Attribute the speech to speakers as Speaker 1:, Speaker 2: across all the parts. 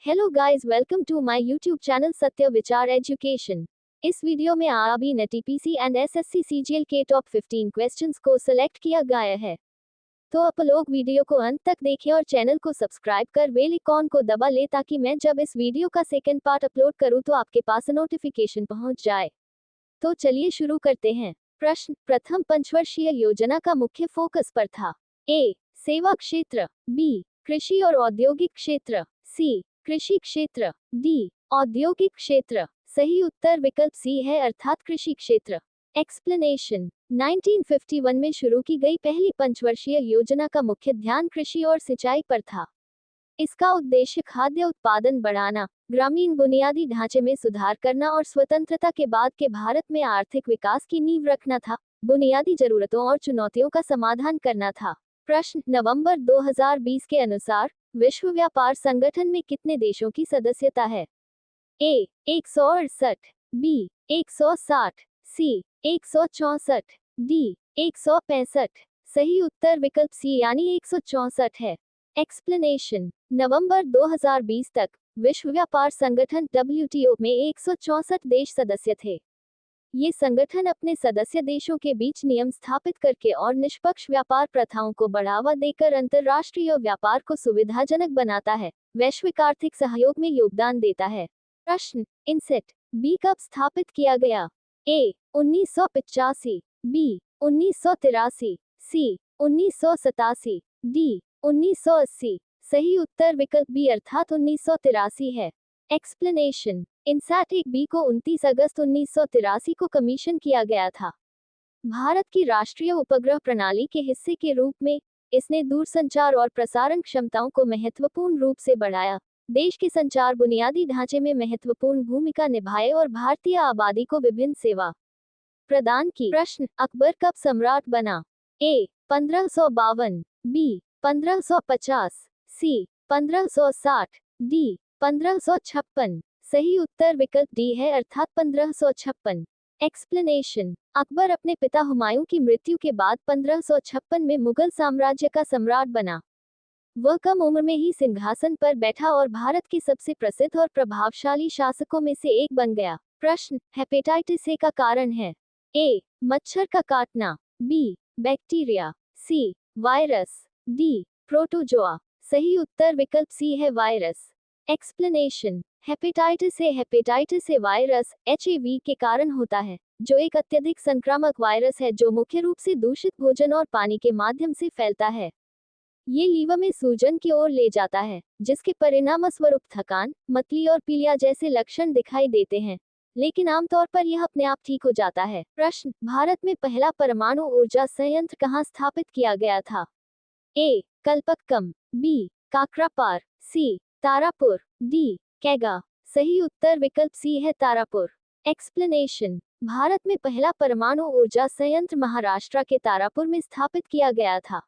Speaker 1: Hello guys, welcome to my YouTube channel Satya Vichar education. इस video में अभी ने टीपीसी एंड एसएससी सीजीएल के टॉप 15 क्वेश्चंस को सिलेक्ट किया गया है। तो आप लोग वीडियो को अंत तक देखें और चैनल को सब्सक्राइब कर बेल आइकॉन को दबा ले ताकि मैं जब इस वीडियो का सेकंड पार्ट अपलोड करूं तो आपके पास नोटिफिकेशन पहुंच जाए। तो चलिए शुरू करते हैं। प्रश्न, प्रथम पंचवर्षीय योजना का मुख्य फोकस पर था। ए, सेवा क्षेत्र, बी, कृषि और औद्योगिक क्षेत्र, सी, कृषि क्षेत्र, डी, औद्योगिक क्षेत्र। सही उत्तर विकल्प सी है, अर्थात कृषि क्षेत्र। एक्सप्लेनेशन, 1951 में शुरू की गई पहली पंचवर्षीय योजना का मुख्य ध्यान कृषि और सिंचाई पर था। इसका उद्देश्य खाद्य उत्पादन बढ़ाना, ग्रामीण बुनियादी ढांचे में सुधार करना और स्वतंत्रता के बाद के भारत में आर्थिक विकास की नींव रखना था। बुनियादी जरूरतों और चुनौतियों का समाधान करना था। प्रश्न, नवंबर 2020 के अनुसार विश्व व्यापार संगठन में कितने देशों की सदस्यता है? ए, 168, बी, 160, सी, 164, डी, 165। सही उत्तर विकल्प सी यानी 164 है। एक्सप्लेनेशन, नवंबर 2020 तक विश्व व्यापार संगठन WTO में 164 देश सदस्य थे। ये संगठन अपने सदस्य देशों के बीच नियम स्थापित करके और निष्पक्ष व्यापार प्रथाओं को बढ़ावा देकर अंतर्राष्ट्रीय व्यापार को सुविधाजनक बनाता है, वैश्विक आर्थिक सहयोग में योगदान देता है। प्रश्न, इनसेट बी कब स्थापित किया गया? ए, 1985, बी, 1983, सी, 1987, डी, 1980। सही उत्तर विकल्प बी अर्थात 1983 है। एक्सप्लेनेशन, इनसैट 1B को 29 अगस्त 1983 को कमीशन किया गया था। भारत की राष्ट्रीय उपग्रह प्रणाली के हिस्से के रूप में इसने दूरसंचार और प्रसारण क्षमताओं को महत्वपूर्ण रूप से बढ़ाया, देश के संचार बुनियादी ढांचे में महत्वपूर्ण भूमिका निभाए और भारतीय आबादी को विभिन्न सेवा प्रदान की। प्रश्न, अकबर कब सम्राट बना? ए, 1552, बी, 1550, सी, 1560, डी, 1556। सही उत्तर विकल्प डी है, अर्थात 1556। एक्सप्लेनेशन, अकबर अपने पिता हुमायूं की मृत्यु के बाद 1556 में मुगल साम्राज्य का सम्राट बना। वह कम उम्र में ही सिंहासन पर बैठा और भारत के सबसे प्रसिद्ध और प्रभावशाली शासकों में से एक बन गया। प्रश्न, हेपेटाइटिस ए का कारण है? ए, मच्छर का काटना, बी, बैक्टीरिया, सी, वायरस, डी, प्रोटोजोआ। सही उत्तर विकल्प सी है, virus. Explanation, hepatitis A virus HIV के कारण होता है, जो एक अत्यधिक संक्रामक वायरस है जो मुख्य रूप से दूषित भोजन और पानी के माध्यम से फैलता है। ये लीवर में सूजन की ओर ले जाता है, जिसके परिणामस्वरूप थकान, मतली और पीलिया जैसे लक्षण दिखाई देते हैं, लेकिन आमतौर पर यह अपने आप ठीक हो जाता है। प्रश्न, भारत में पहला परमाणु ऊर्जा संयंत्र कहाँ स्थापित किया गया था? ए, कल्पक्कम, बी, काकरापार, सी, तारापुर, डी, कैगा। सही उत्तर विकल्प सी है, तारापुर। एक्सप्लेनेशन, भारत में पहला परमाणु ऊर्जा संयंत्र महाराष्ट्र के तारापुर में स्थापित किया गया था।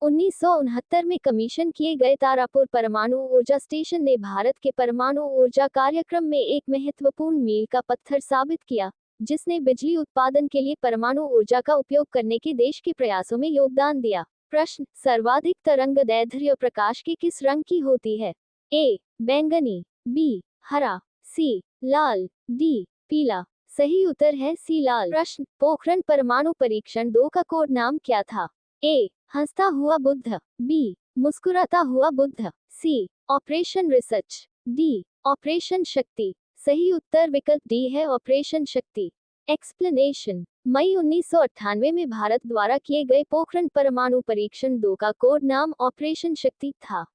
Speaker 1: 1969 में कमीशन किए गए तारापुर परमाणु ऊर्जा स्टेशन ने भारत के परमाणु ऊर्जा कार्यक्रम में एक महत्वपूर्ण मील का पत्थर साबित किया, जिसने बिजली उत्पादन के लिए परमाणु ऊर्जा का उपयोग करने के देश के प्रयासों में योगदान दिया। प्रश्न, सर्वाधिक तरंगदैर्ध्य प्रकाश के किस रंग की होती है? ए, बैंगनी, बी, हरा, सी, लाल, डी, पीला। सही उत्तर है सी, लाल। प्रश्न, पोखरण परमाणु परीक्षण 2 का कोड नाम क्या था? ए, हंसता हुआ बुद्ध, बी, मुस्कुराता हुआ बुद्ध, सी, ऑपरेशन रिसर्च, डी, ऑपरेशन शक्ति। सही उत्तर विकल्प डी है, ऑपरेशन शक्ति। एक्सप्लेनेशन, मई 1998 में भारत द्वारा किए गए पोखरण परमाणु परीक्षण 2 का कोड नाम ऑपरेशन शक्ति था।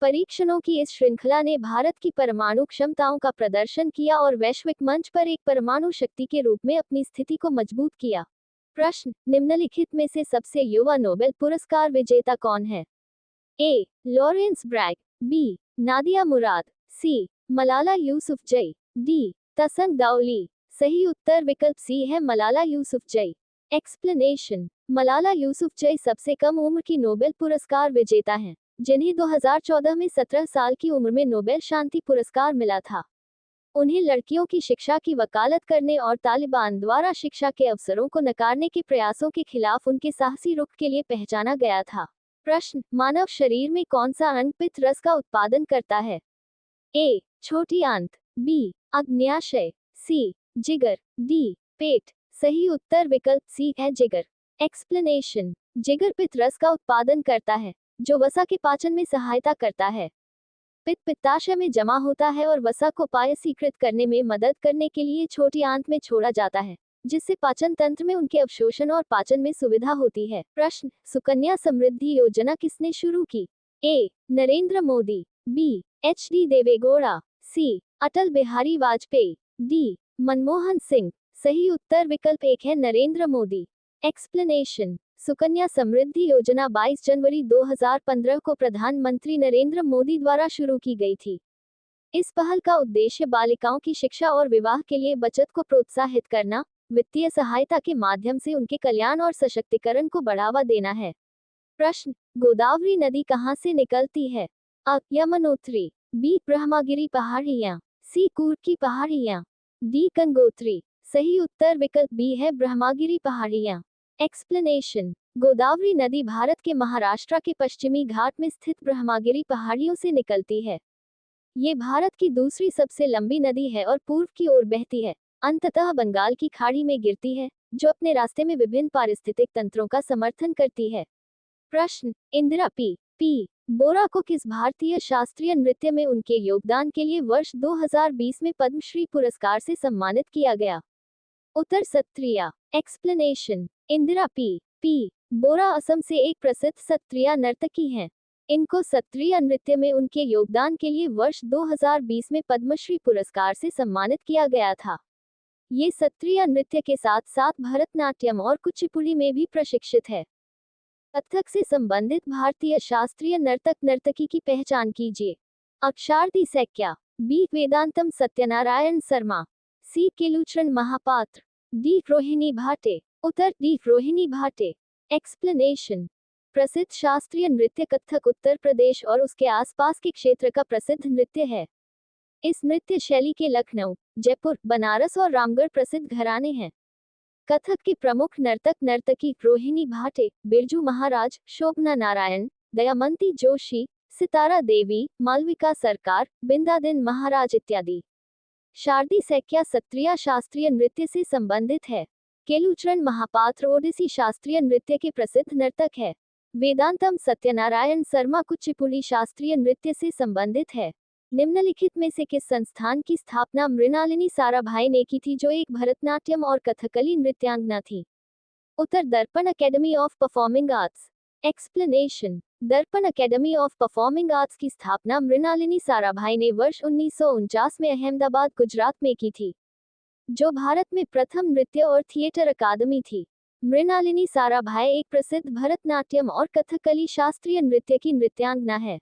Speaker 1: परीक्षणों की इस श्रृंखला ने भारत की परमाणु क्षमताओं का प्रदर्शन किया और वैश्विक मंच पर एक परमाणु शक्ति के रूप में अपनी स्थिति को मजबूत किया। प्रश्न, निम्नलिखित में से सबसे युवा नोबेल पुरस्कार विजेता कौन है? ए, लॉरेंस ब्रैग, बी, नादिया मुराद, सी, मलाला यूसुफजई, डी, तसंग दाउली। सही उत्तर विकल्प सी है, मलाला यूसुफजई। एक्सप्लेनेशन, मलाला यूसुफजई सबसे कम उम्र की नोबेल पुरस्कार विजेता हैं, जिन्हें 2014 में 17 साल की उम्र में नोबेल शांति पुरस्कार मिला था। उन्हें लड़कियों की शिक्षा की वकालत करने और तालिबान द्वारा शिक्षा के अवसरों को नकारने के प्रयासों के खिलाफ उनके साहसी रुख के लिए पहचाना गया था। प्रश्न, मानव शरीर में कौन सा अंग पित्त रस का उत्पादन करता है? ए छोटी आंत, बी अग्न्याशय, सी जिगर, डी पेट। सही उत्तर विकल्प सी है जिगर। एक्सप्लेनेशन। जिगर पित्त रस का उत्पादन करता है जो वसा के पाचन में सहायता करता है। पित्त पित्ताशय में जमा होता है और वसा को पायसीकृत करने में मदद करने के लिए छोटी आंत में छोड़ा जाता है, जिससे पाचन तंत्र में उनके अवशोषण और पाचन में सुविधा होती है। प्रश्न। सुकन्या समृद्धि योजना किसने शुरू की? ए नरेंद्र मोदी, बी एच.डी. देवेगौड़ा, सी अटल बिहारी वाजपेयी, डी मनमोहन सिंह। सही उत्तर विकल्प एक है नरेंद्र मोदी। एक्सप्लेनेशन। सुकन्या समृद्धि योजना 22 जनवरी 2015 को प्रधानमंत्री नरेंद्र मोदी द्वारा शुरू की गई थी। इस पहल का उद्देश्य बालिकाओं की शिक्षा और विवाह के लिए बचत को प्रोत्साहित करना, वित्तीय सहायता के माध्यम से उनके कल्याण और सशक्तिकरण को बढ़ावा देना है। प्रश्न। गोदावरी नदी कहाँ से निकलती है? अ यमुनोत्री, बी ब्रह्मगिरी पहाड़ियाँ, सी कूर्ग की पहाड़ियाँ, डी गंगोत्री। सही उत्तर विकल्प बी है ब्रह्मगिरी पहाड़ियाँ। एक्सप्लेनेशन। गोदावरी नदी भारत के महाराष्ट्र के पश्चिमी घाट में स्थित ब्रह्मगिरी पहाड़ियों से निकलती है। ये भारत की दूसरी सबसे लंबी नदी है और पूर्व की ओर बहती है, अंततः बंगाल की खाड़ी में गिरती है, जो अपने रास्ते में विभिन्न पारिस्थितिक तंत्रों का समर्थन करती है। प्रश्न। इंदिरा पी बोरा को किस भारतीय शास्त्रीय नृत्य में उनके योगदान के लिए वर्ष 2020 में पद्मश्री पुरस्कार से सम्मानित किया गया? उत्तर सत्रिया। एक्सप्लेनेशन। इंदिरा पी बोरा असम से एक प्रसिद्ध सत्रिया नर्तकी हैं। इनको सत्रिया नृत्य में उनके योगदान के लिए वर्ष 2020 में पद्मश्री पुरस्कार से सम्मानित किया गया था। ये सत्रिया नृत्य के साथ साथ भरतनाट्यम और कुचिपुड़ी में भी प्रशिक्षित है। कथक से संबंधित भारतीय शास्त्रीय नर्तक नर्तकी की पहचान कीजिए। अक्षारदी सैक्या, बी वेदांतम सत्यनारायण शर्मा, सी केलुचरण महापात्र, डी रोहिणी भाटे। उत्तर डी रोहिणी भाटे। एक्सप्लेनेशन। प्रसिद्ध शास्त्रीय नृत्य कथक उत्तर प्रदेश और उसके आसपास के क्षेत्र का प्रसिद्ध नृत्य है। इस नृत्य शैली के लखनऊ, जयपुर, बनारस और रामगढ़ प्रसिद्ध घराने हैं। कथक के प्रमुख नर्तक नर्तकी रोहिणी भाटे, बिरजू महाराज, शोभना नारायण, दयामंती जोशी, सितारा देवी, मालविका सरकार, बिंदादिन महाराज इत्यादि। शारदी सैक्या सत्रिया शास्त्रीय नृत्य से संबंधित है। केलुचरण महापात्र ओडिसी शास्त्रीय नृत्य के प्रसिद्ध नर्तक है। वेदांतम सत्यनारायण शर्मा कुचिपुड़ी शास्त्रीय नृत्य से संबंधित है। निम्नलिखित में से किस संस्थान की स्थापना मृणालिनी साराभाई ने की थी, जो एक भरतनाट्यम और कथकली नृत्यांगना थी? उत्तर दर्पण academy of performing arts. Explanation. दर्पण अकेडमी ऑफ परफॉर्मिंग आर्ट्स की स्थापना मृणालिनी साराभाई ने वर्ष 1949 में अहमदाबाद, गुजरात में की थी, जो भारत में प्रथम नृत्य और थिएटर अकादमी थी। मृणालिनी साराभाई एक प्रसिद्ध भरतनाट्यम और कथकली शास्त्रीय नृत्य की नृत्यांगना है।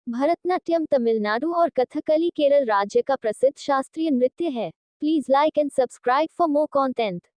Speaker 1: भरतनाट्यम तमिलनाडु और कथकली केरल राज्य का प्रसिद्ध शास्त्रीय नृत्य है। Please like and subscribe for more content.